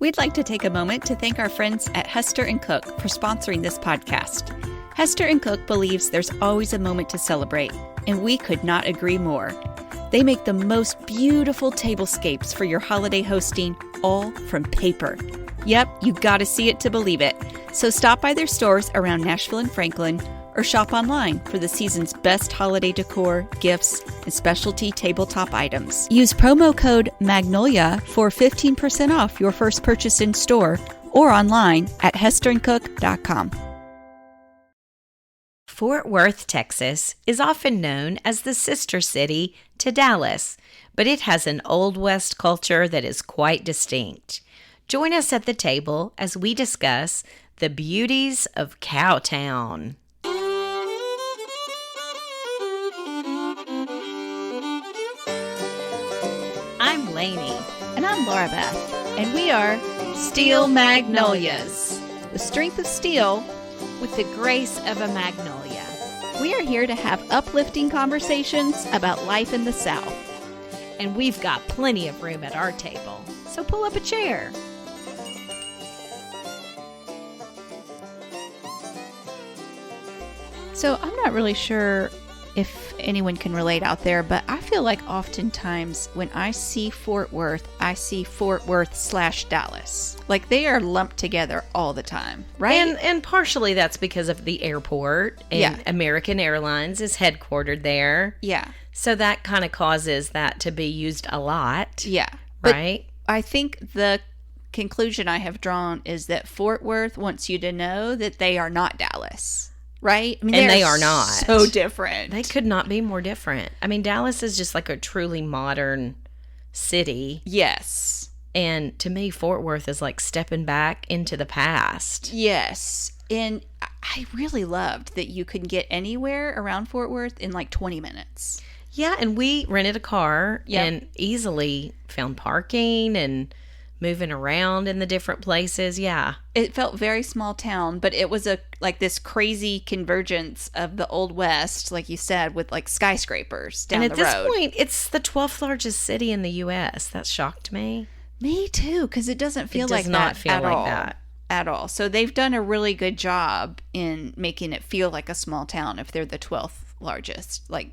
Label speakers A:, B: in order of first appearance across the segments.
A: We'd like to take a moment to thank our friends at Hester & Cook for sponsoring this podcast. Hester & Cook believes there's always a moment to celebrate, and we could not agree more. They make the most beautiful tablescapes for your holiday hosting, all from paper. Yep, you gotta see it to believe it. So stop by their stores around Nashville and Franklin, or shop online for the season's best holiday decor, gifts, and specialty tabletop items. Use promo code Magnolia for 15% off your first purchase in store or online at hesterandcook.com.
B: Fort Worth, Texas is often known as the sister city to Dallas, but it has an Old West culture that is quite distinct. Join us at the table as we discuss the beauties of Cowtown. I'm Lainey.
A: And I'm Laura Beth, and we are Steel Magnolias. The strength of steel
B: With the grace of a magnolia.
A: We are here to have uplifting conversations about life in the South.
B: And we've got plenty of room at our table, so pull up a chair.
A: So I'm not really sure if anyone can relate out there, but I feel like oftentimes when I see Fort Worth, I see Fort Worth / Dallas. Like they are lumped together all the time, right?
B: And partially that's because of the airport, and American Airlines is headquartered there.
A: Yeah.
B: So that kind of causes that to be used a lot.
A: Yeah.
B: Right?
A: But I think the conclusion I have drawn is that Fort Worth wants you to know that they are not Dallas. Right? I mean,
B: and they are not.
A: So different.
B: They could not be more different. I mean, Dallas is just like a truly modern city.
A: Yes.
B: And to me, Fort Worth is like stepping back into the past.
A: Yes. And I really loved that you could get anywhere around Fort Worth in like 20 minutes.
B: Yeah, and we rented a car and easily found parking and moving around in the different places. Yeah.
A: It felt very small town, but it was like this crazy convergence of the Old West, like you said, with like skyscrapers down the road.
B: And at this point, it's the 12th largest city in the U.S. That shocked me.
A: Me too, because it doesn't feel like that
B: It does not feel like that.
A: At all. So they've done a really good job in making it feel like a small town if they're the 12th largest. Like,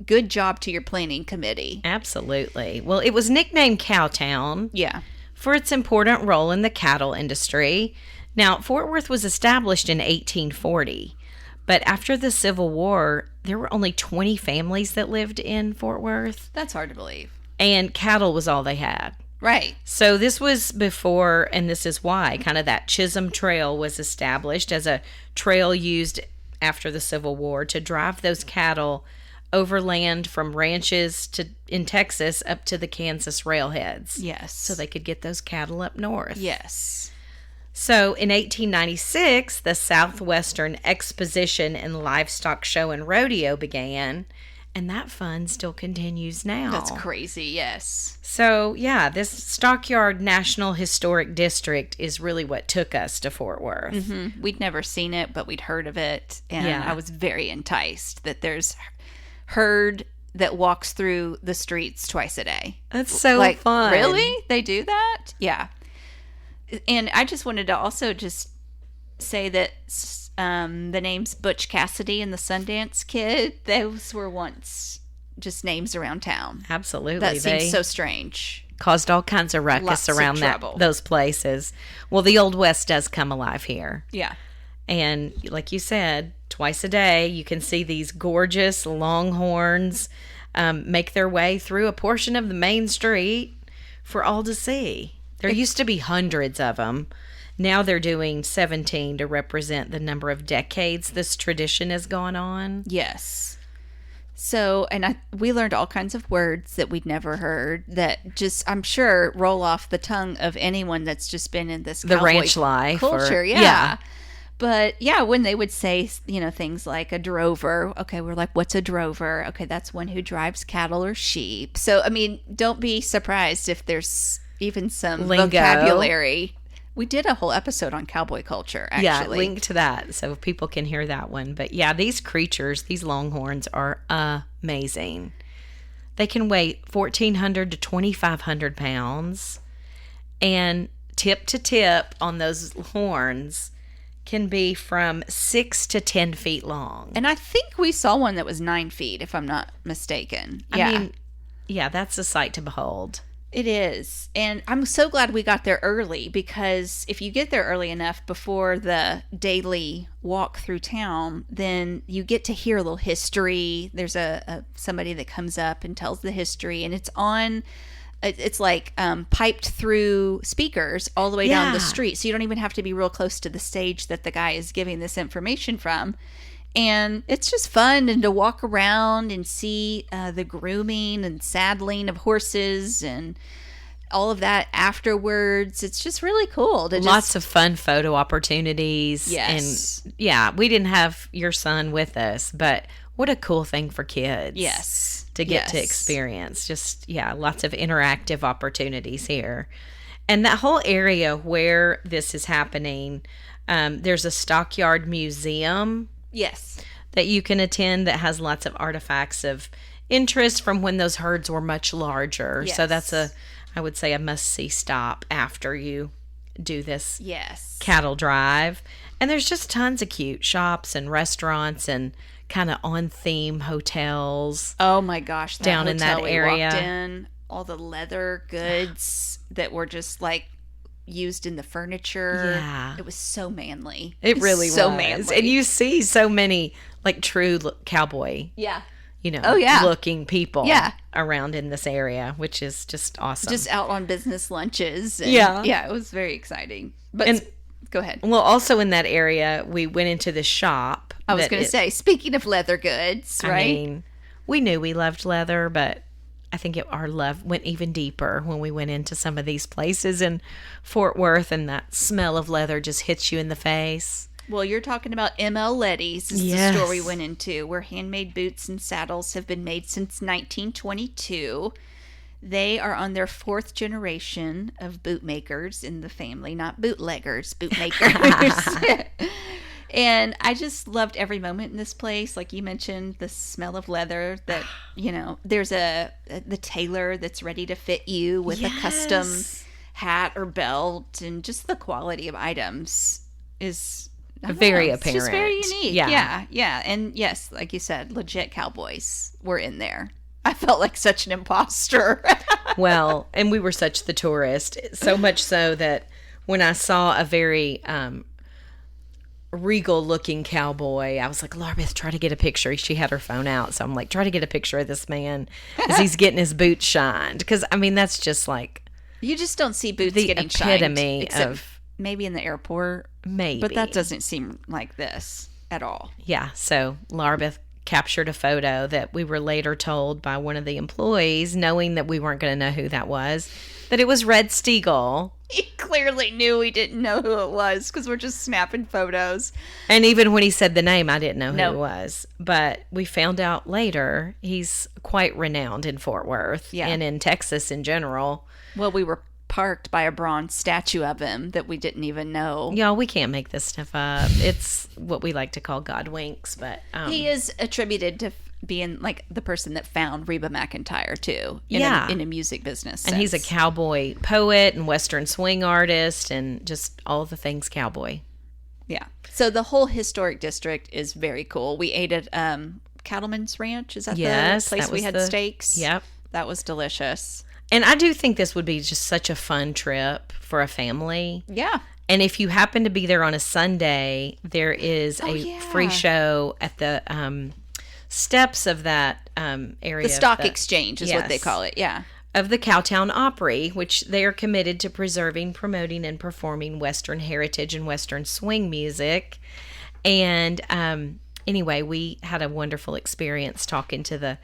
A: good job to your planning committee.
B: Absolutely. Well, it was nicknamed Cowtown.
A: Yeah.
B: For its important role in the cattle industry. Now, Fort Worth was established in 1840, but after the Civil War, there were only 20 families that lived in Fort Worth.
A: That's hard to believe.
B: And cattle was all they had.
A: Right.
B: So this was before, and this is why, kind of that Chisholm Trail was established as a trail used after the Civil War to drive those cattle overland from ranches in Texas up to the Kansas railheads.
A: Yes.
B: So they could get those cattle up north.
A: Yes.
B: So in 1896, the Southwestern Exposition and Livestock Show and Rodeo began, and that fun still continues now.
A: That's crazy, yes.
B: So, yeah, this Stockyard National Historic District is really what took us to Fort Worth.
A: Mm-hmm. We'd never seen it, but we'd heard of it, and I was very enticed that there's herd that walks through the streets twice a day.
B: That's so fun.
A: Really? They do that? Yeah. And I just wanted to also just say that the names Butch Cassidy and the Sundance Kid, those were once just names around town.
B: Absolutely.
A: That seems so strange.
B: Caused all kinds of ruckus around those places. Well, the Old West does come alive here.
A: Yeah.
B: And like you said, twice a day, you can see these gorgeous longhorns make their way through a portion of the main street for all to see. There used to be hundreds of them. Now they're doing 17 to represent the number of decades this tradition has gone on.
A: Yes. So, and we learned all kinds of words that we'd never heard that just, I'm sure, roll off the tongue of anyone that's just been in this
B: the ranch life
A: culture. Yeah. But yeah, when they would say, things like a drover, okay, we're like, what's a drover? Okay, that's one who drives cattle or sheep. So, I mean, don't be surprised if there's even some
B: lingo.
A: Vocabulary. We did a whole episode on cowboy culture, actually.
B: Yeah, link to that so people can hear that one. But yeah, these creatures, these longhorns are amazing. They can weigh 1,400 to 2,500 pounds. And tip to tip on those horns can be from 6 to 10 feet long.
A: And I think we saw one that was 9 feet, if I'm not mistaken.
B: I mean, yeah, that's a sight to behold.
A: It is. And I'm so glad we got there early, because if you get there early enough before the daily walk through town, then you get to hear a little history. There's somebody that comes up and tells the history, and it's like piped through speakers all the way down the street. So you don't even have to be real close to the stage that the guy is giving this information from. And it's just fun, and to walk around and see the grooming and saddling of horses and all of that afterwards. It's just really cool.
B: Lots of fun photo opportunities.
A: Yes.
B: And yeah, we didn't have your son with us, but what a cool thing for kids.
A: Yes.
B: To get to experience. Just, lots of interactive opportunities here. And that whole area where this is happening, there's a stockyard museum.
A: Yes.
B: That you can attend that has lots of artifacts of interest from when those herds were much larger.
A: Yes.
B: So that's I would say, a must-see stop after you do this cattle drive. And there's just tons of cute shops and restaurants and kind of on-theme hotels.
A: Oh my gosh, that
B: down in that area.
A: Walked in, all the leather goods that were just like used in the furniture.
B: Yeah.
A: It was so manly.
B: It really was.
A: So manly.
B: And you see so many like true cowboy, looking people around in this area, which is just awesome.
A: Just out on business lunches. And it was very exciting. But go ahead.
B: Well, also in that area, we went into the shop.
A: I was going to say, speaking of leather goods, right?
B: I mean, we knew we loved leather, but I think our love went even deeper when we went into some of these places in Fort Worth, and that smell of leather just hits you in the face.
A: Well, you're talking about M.L. Letty's is the store we went into, where handmade boots and saddles have been made since 1922. They are on their 4th generation of bootmakers in the family, not bootleggers, bootmakers. And I just loved every moment in this place. Like you mentioned, the smell of leather that, there's the tailor that's ready to fit you with a custom hat or belt, and just the quality of items is
B: very apparent.
A: It's just very unique.
B: Yeah.
A: Yeah. And yes, like you said, legit cowboys were in there. I felt like such an imposter.
B: Well, and we were such the tourist, so much so that when I saw a very regal looking cowboy, I was like, Larbeth, try to get a picture. She had her phone out, so I'm like, try to get a picture of this man as he's getting his boots shined, because I mean, that's just like
A: you just don't see boots
B: the
A: getting
B: epitome
A: shined,
B: of
A: maybe in the airport, but that doesn't seem like this at all.
B: So Larbeth captured a photo that we were later told by one of the employees, knowing that we weren't going to know who that was, that it was Red Steagle.
A: He clearly knew we didn't know who it was, because we're just snapping photos.
B: And even when he said the name, I didn't know who it was. But we found out later he's quite renowned in Fort Worth and in Texas in general.
A: Well, we were parked by a bronze statue of him that we didn't even know.
B: Y'all, we can't make this stuff up. It's what we like to call God winks, but
A: he is attributed to being like the person that found Reba McEntire too, in a music business sense.
B: And he's a cowboy poet and Western swing artist and just all the things cowboy.
A: Yeah. So the whole historic district is very cool. We ate at Cattleman's Ranch. Is that the place we had steaks?
B: Yep.
A: That was delicious.
B: And I do think this would be just such a fun trip for a family.
A: Yeah.
B: And if you happen to be there on a Sunday, there is a free show at the steps of that area.
A: The Stock Exchange is what they call it,
B: of the Cowtown Opry, which they are committed to preserving, promoting, and performing Western heritage and Western swing music. And anyway, we had a wonderful experience talking to the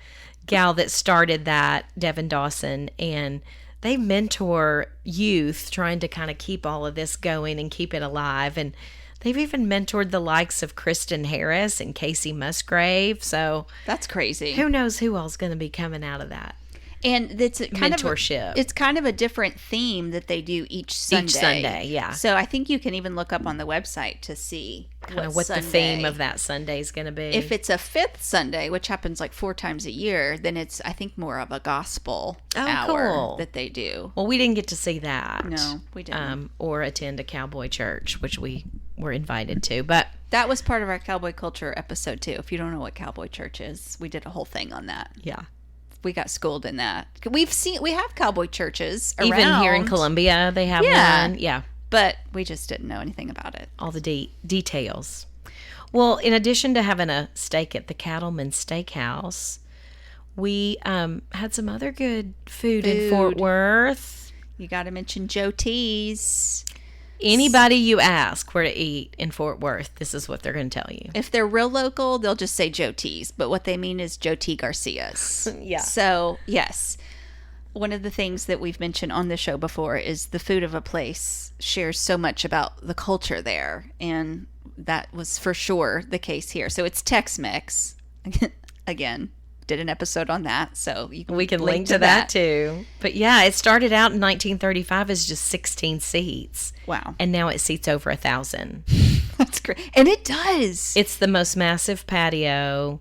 B: gal that started that, Devin Dawson, and they mentor youth trying to kind of keep all of this going and keep it alive. And they've even mentored the likes of Kristen Harris and Casey Musgrave. So
A: that's crazy.
B: Who knows who all's going to be coming out of that?
A: And it's
B: mentorship.
A: It's kind of a different theme that they do each Sunday.
B: Each Sunday, yeah.
A: So I think you can even look up on the website to see
B: kind of what the theme of that Sunday is going to be.
A: If it's a fifth Sunday, which happens like 4 times a year, then it's, I think, more of a gospel hour that they do.
B: Well, we didn't get to see that.
A: No, we didn't.
B: Or attend a cowboy church, which we were invited to. But
A: that was part of our cowboy culture episode too. If you don't know what cowboy church is, we did a whole thing on that.
B: Yeah.
A: We got schooled in that. We have cowboy churches around.
B: Even here in Columbia, they have one. Yeah.
A: But we just didn't know anything about it.
B: All the details. Well, in addition to having a steak at the Cattleman's Steakhouse, we had some other good food in Fort Worth.
A: You got to mention Joe T's.
B: Anybody you ask where to eat in Fort Worth, this is what they're going to tell you.
A: If they're real local, they'll just say Joe T's, but what they mean is Joe T. Garcia's.
B: Yeah.
A: So, yes, one of the things that we've mentioned on the show before is the food of a place shares so much about the culture there, and that was for sure the case here. So it's Tex-Mex. Again, did an episode on that, so
B: we can link to that too. But yeah, it started out in 1935 as just 16 seats.
A: Wow.
B: And now it seats over 1,000.
A: That's great. And it does.
B: It's the most massive patio.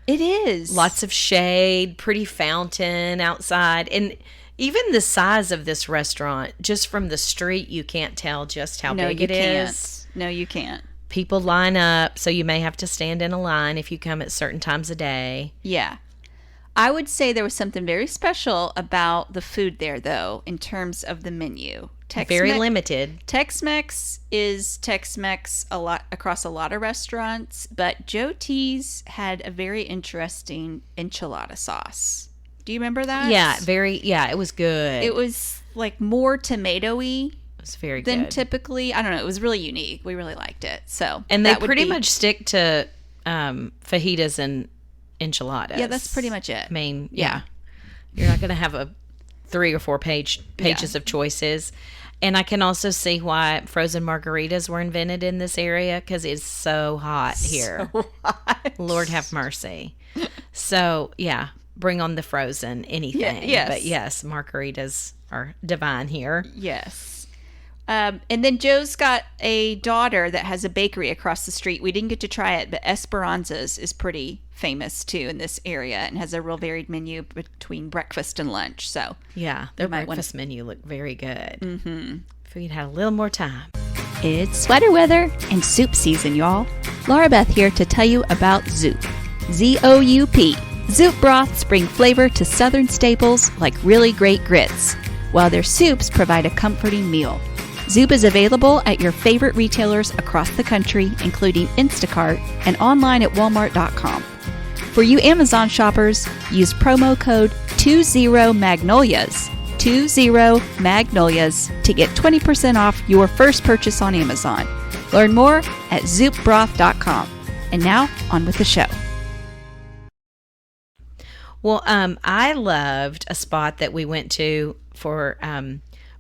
A: It is.
B: Lots of shade, pretty fountain outside. And even the size of this restaurant, just from the street, you can't tell just how big it is.
A: No, you can't.
B: People line up, so you may have to stand in a line if you come at certain times of day.
A: Yeah. I would say there was something very special about the food there, though, in terms of the menu.
B: Very limited.
A: Tex-Mex is Tex-Mex across a lot of restaurants, but Joe T's had a very interesting enchilada sauce. Do you remember that?
B: Yeah, it was good.
A: It was like more tomatoey.
B: It was very
A: than
B: good.
A: Typically. I don't know. It was really unique. We really liked it. So,
B: and they pretty much stick to fajitas and enchiladas.
A: Yeah, that's pretty much it.
B: I mean, yeah. You're not going to have 3 or 4 pages of choices. And I can also see why frozen margaritas were invented in this area, because it's so hot here.
A: So hot.
B: Lord have mercy. So, yeah, bring on the frozen anything.
A: Yes.
B: But yes, margaritas are divine here.
A: Yes. And then Joe's got a daughter that has a bakery across the street. We didn't get to try it, but Esperanza's is pretty famous too in this area and has a real varied menu between breakfast and lunch. So
B: yeah, their breakfast menu looked very good. Mm-hmm. If we'd had a little more time.
A: It's sweater weather and soup season, y'all. Laura Beth here to tell you about Zoop. Z-O-U-P. Zoop broths bring flavor to southern staples like really great grits, while their soups provide a comforting meal. Zoop is available at your favorite retailers across the country, including Instacart and online at walmart.com. For you Amazon shoppers, use promo code 20Magnolias, 20Magnolias, to get 20% off your first purchase on Amazon. Learn more at zoopbroth.com. And now, on with the show.
B: Well, I loved a spot that we went to for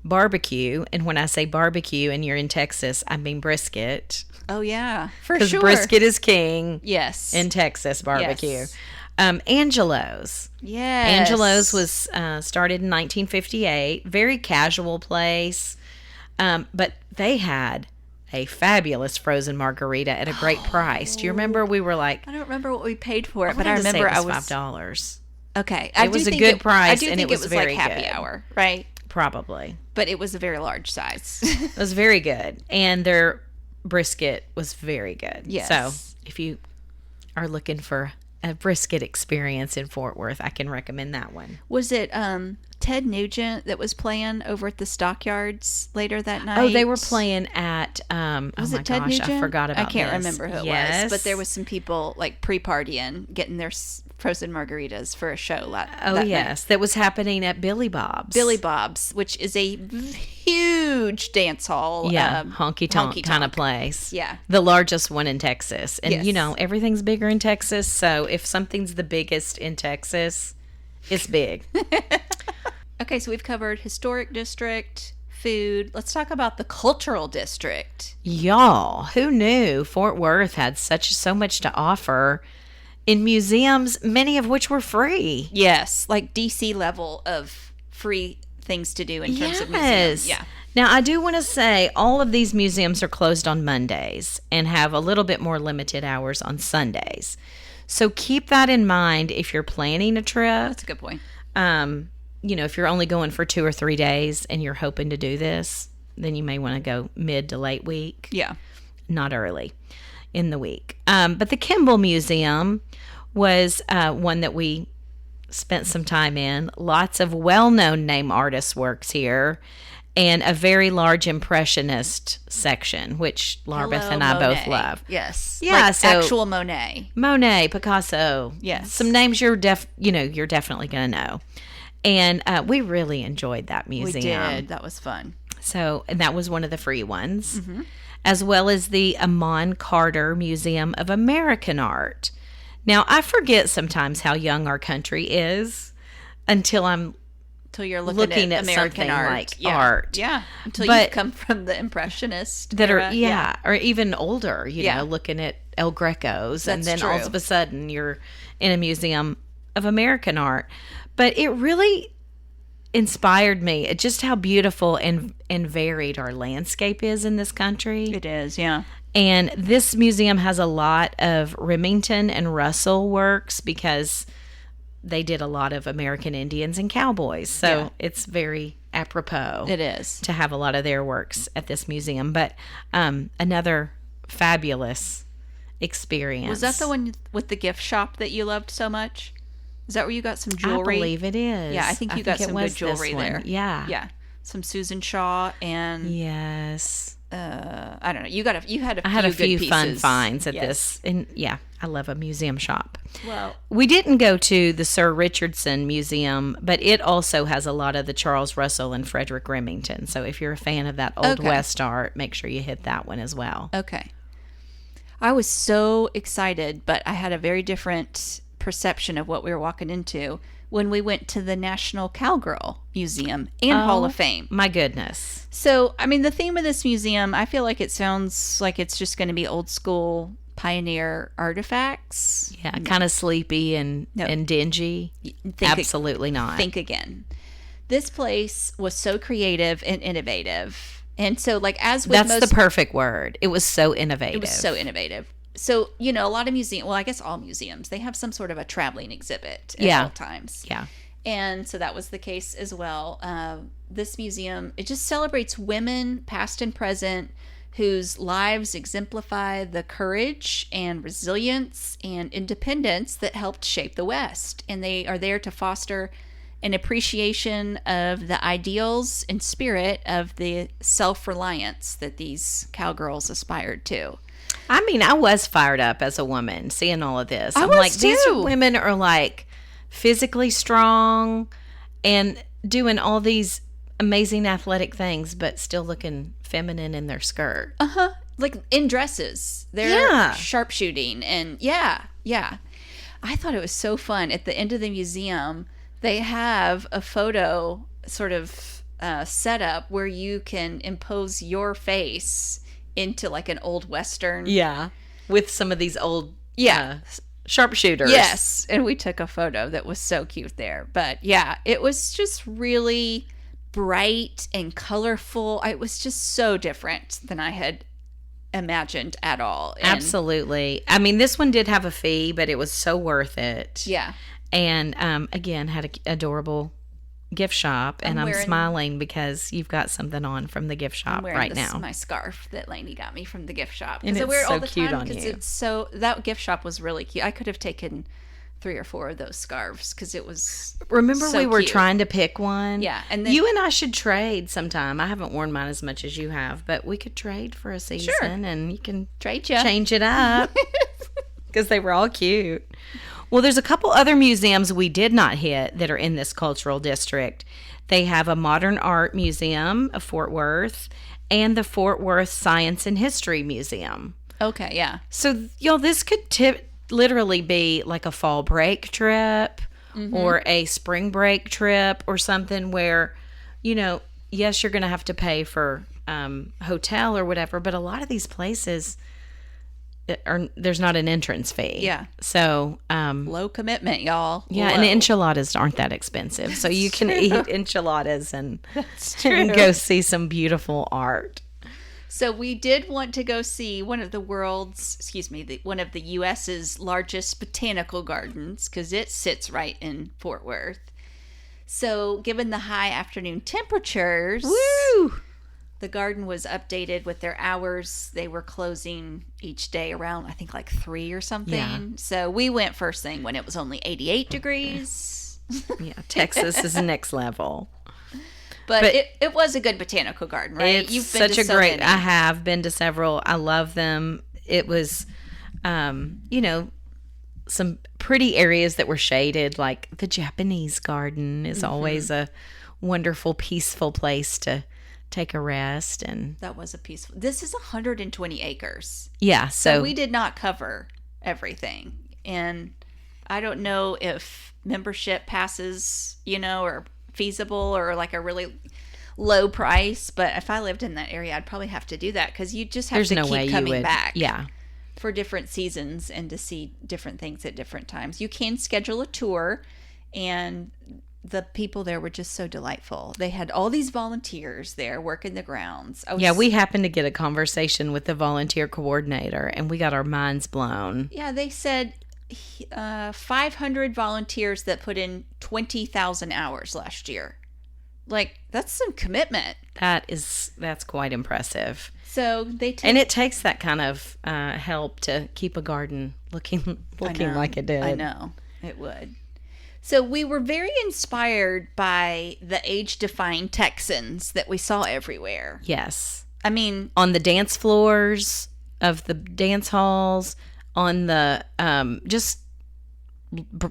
B: barbecue, and when I say barbecue and you're in Texas, I mean brisket.
A: Oh yeah, for sure.
B: Because brisket is king.
A: Yes.
B: In Texas barbecue.
A: Yes.
B: Angelo's.
A: Yes.
B: Angelo's was started in 1958. Very casual place, but they had a fabulous frozen margarita at a great price. Do you remember? We were like,
A: I don't remember what we paid for it,
B: but
A: I remember
B: it was $5.
A: Okay,
B: it was a good price, and it was very
A: like happy
B: good.
A: Hour, right?
B: Probably.
A: But it was a very large size.
B: It was very good. And their brisket was very good.
A: Yes.
B: So if you are looking for a brisket experience in Fort Worth, I can recommend that one.
A: Was it Ted Nugent that was playing over at the Stockyards later that night?
B: Oh, they were playing at,
A: was it Ted Nugent?
B: I forgot about
A: I can't
B: this.
A: remember who it was. But there was some people like pre-partying, getting their frozen margaritas for a show.
B: That yes. That was happening at Billy Bob's.
A: Billy Bob's, which is a huge dance hall.
B: Yeah, honky-tonk kind of place.
A: Yeah.
B: The largest one in Texas. And,
A: yes.
B: you know, everything's bigger in Texas. So if something's the biggest in Texas, it's big.
A: Okay, so we've covered historic district, food. Let's talk about the cultural district.
B: Y'all, who knew Fort Worth had so much to offer in museums, many of which were free.
A: Yes, like DC level of free things to do in terms of museums. Yeah.
B: Now, I do want to say all of these museums are closed on Mondays and have a little bit more limited hours on Sundays. So keep that in mind if you're planning a trip.
A: That's a good point.
B: If you're only going for 2 or 3 days and you're hoping to do this, then you may want to go mid to late week.
A: Yeah.
B: Not early in the week. But the Kimball Museum was one that we spent some time in. Lots of well-known name artists' works here, and a very large impressionist section, which Larbeth and I both love.
A: Yes.
B: Yeah,
A: like
B: so
A: actual Monet,
B: Picasso.
A: Yes.
B: Some names you're definitely going to know. And we really enjoyed that museum.
A: We did. That was fun.
B: So, and that was one of the free ones, as well as the Amon Carter Museum of American Art. Now, I forget sometimes how young our country is until
A: you're looking at American
B: something
A: art.
B: like art.
A: Yeah. Until you come from the Impressionist era.
B: Or even older, looking at El Greco's. And then all of a sudden you're in a museum of American art. But it really inspired me at just how beautiful and varied our landscape is in this country.
A: It is, yeah.
B: And this museum has a lot of Remington and Russell works because they did a lot of American Indians and cowboys. So it's very apropos.
A: It is.
B: To have a lot of their works at this museum. But another fabulous experience.
A: Was that the one with the gift shop that you loved so much? Is that where you got some jewelry?
B: I believe it is.
A: Yeah, I think you got some good jewelry there.
B: Yeah.
A: Yeah. Some Susan Shaw and...
B: Yes.
A: I don't know. You had a few
B: I had a few
A: good
B: fun
A: pieces.
B: finds at this. And yeah, I love a museum shop.
A: Well,
B: we didn't go to the Sir Richardson Museum, but it also has a lot of the Charles Russell and Frederick Remington. So if you're a fan of that Old West art, make sure you hit that one as well.
A: Okay. I was so excited, but I had a very different perception of what we were walking into when we went to the National Cowgirl Museum and Hall of Fame.
B: My goodness.
A: So, I mean, the theme of this museum, I feel like it sounds like it's just going to be old school pioneer artifacts.
B: Yeah, kind of sleepy and dingy. Absolutely not.
A: Think again. This place was so creative and innovative. And so, like, as with
B: That's the perfect word. It was so innovative.
A: It was so innovative. So, a lot of museums, well, I guess all museums, they have some sort of a traveling exhibit at all times.
B: Yeah.
A: And so that was the case as well. This museum, it just celebrates women, past and present, whose lives exemplify the courage and resilience and independence that helped shape the West. And they are there to foster an appreciation of the ideals and spirit of the self-reliance that these cowgirls aspired to.
B: I mean, I was fired up as a woman seeing all of this.
A: I'm
B: like,
A: too.
B: These women are like physically strong and doing all these amazing athletic things, but still looking feminine in their skirt.
A: Like in dresses. They're sharpshooting and yeah. I thought it was so fun. At the end of the museum, they have a photo sort of set up where you can impose your face into like an old Western.
B: Yeah. With some of these old sharpshooters.
A: Yes. And we took a photo that was so cute there. But yeah, it was just really bright and colorful. It was just so different than I had imagined at all. And
B: absolutely. I mean, this one did have a fee, but it was so worth it.
A: Yeah.
B: And again, had an adorable gift shop, and I'm smiling because you've got something on from the gift shop right now.
A: My scarf that Lainey got me from the gift shop.
B: And
A: I wear it all the
B: cute
A: time
B: on you.
A: That gift shop was really cute. I could have taken 3 or 4 of those scarves because it was.
B: Remember
A: so
B: we were
A: cute.
B: trying to pick one?
A: Yeah, and then,
B: you and I should trade sometime. I haven't worn mine as much as you have, but we could trade for a season, and you can change it up because they were all cute. Well, there's a couple other museums we did not hit that are in this cultural district. They have a modern art museum of Fort Worth and the Fort Worth Science and History Museum.
A: Okay, yeah.
B: So, y'all, this could literally be like a fall break trip or a spring break trip or something where, yes, you're going to have to pay for hotel or whatever, but a lot of these places, there's not an entrance fee.
A: Yeah.
B: So,
A: low commitment, y'all.
B: yeah,
A: Low.
B: and enchiladas aren't that expensive. So you can eat enchiladas and
A: true.
B: go see some beautiful art.
A: So we did want to go see one of the one of the U.S.'s largest botanical gardens, because it sits right in Fort Worth. So given the high afternoon temperatures,
B: Woo!
A: the garden was updated with their hours. They were closing each day around, I think, like 3 or something.
B: Yeah.
A: So we went first thing when it was only 88 degrees.
B: Yeah, Texas is next level.
A: But it was a good botanical garden, right?
B: It's such a great.
A: Many.
B: I have been to several. I love them. It was, some pretty areas that were shaded, like the Japanese garden is always a wonderful, peaceful place to take a rest. And
A: That was a peaceful. This is 120 acres.
B: yeah,
A: So we did not cover everything. And I don't know if membership passes, or feasible, or like a really low price. But if I lived in that area, I'd probably have to do that, because you just have
B: there's
A: to
B: no
A: keep
B: way
A: coming
B: you would.
A: back.
B: Yeah.
A: For different seasons and to see different things at different times. You can schedule a tour, and the people there were just so delightful. They had all these volunteers there working the grounds.
B: Yeah, we happened to get a conversation with the volunteer coordinator, and we got our minds blown.
A: Yeah, they said 500 volunteers that put in 20,000 hours last year. Like, that's some commitment.
B: That's quite impressive.
A: So they
B: And it takes that kind of help to keep a garden looking like it did.
A: I know it would. So we were very inspired by the age-defying Texans that we saw everywhere.
B: Yes.
A: I mean,
B: On the dance floors of the dance halls, on the just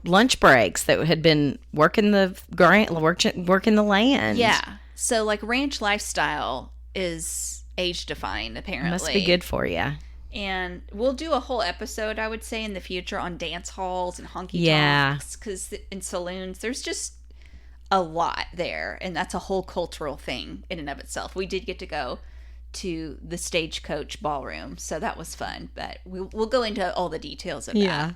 B: lunch breaks that had been working the land.
A: yeah. So like ranch lifestyle is age-defying, apparently.
B: Must be good for you.
A: And we'll do a whole episode, I would say, in the future on dance halls and honky tonks, because in saloons, there's just a lot there, and that's a whole cultural thing in and of itself. We did get to go to the Stagecoach Ballroom, so that was fun, but we'll go into all the details of that.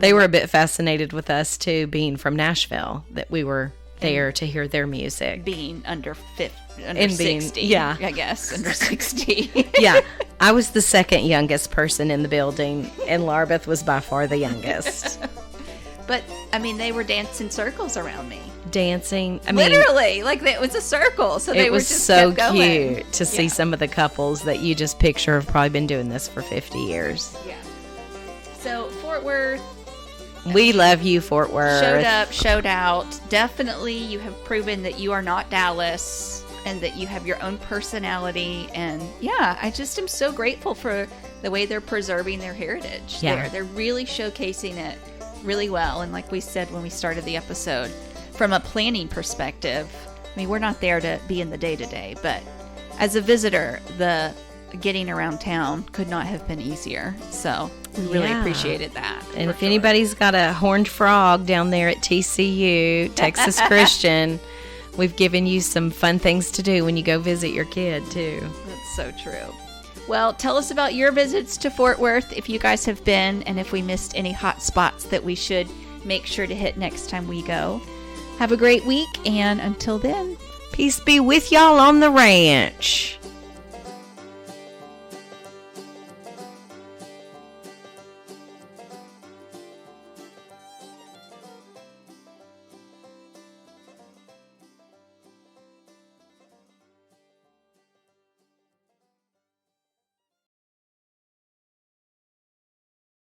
B: They were a bit fascinated with us, too, being from Nashville, that we were there to hear their music.
A: Being under 60,
B: yeah.
A: I guess, under 60.
B: Yeah, I was the second youngest person in the building, and Larbeth was by far the youngest.
A: But, I mean, they were dancing circles around me.
B: Dancing.
A: Literally, like it was a circle. So they
B: it
A: were
B: was
A: just
B: so
A: kept going.
B: cute to see some of the couples that you just picture have probably been doing this for 50 years.
A: Yeah. So Fort Worth.
B: We love you, Fort Worth.
A: Showed up, showed out. Definitely, you have proven that you are not Dallas and that you have your own personality. And yeah, I just am so grateful for the way they're preserving their heritage.
B: Yeah.
A: They're really showcasing it really well. And like we said when we started the episode, from a planning perspective, I mean, we're not there to be in the day-to-day, but as a visitor, the getting around town could not have been easier. So we really appreciated that.
B: And if anybody's got a horned frog down there at TCU, Texas Christian, we've given you some fun things to do when you go visit your kid, too.
A: That's so true. Well, tell us about your visits to Fort Worth, if you guys have been, and if we missed any hot spots that we should make sure to hit next time we go. Have a great week, and until then,
B: peace be with y'all on the ranch.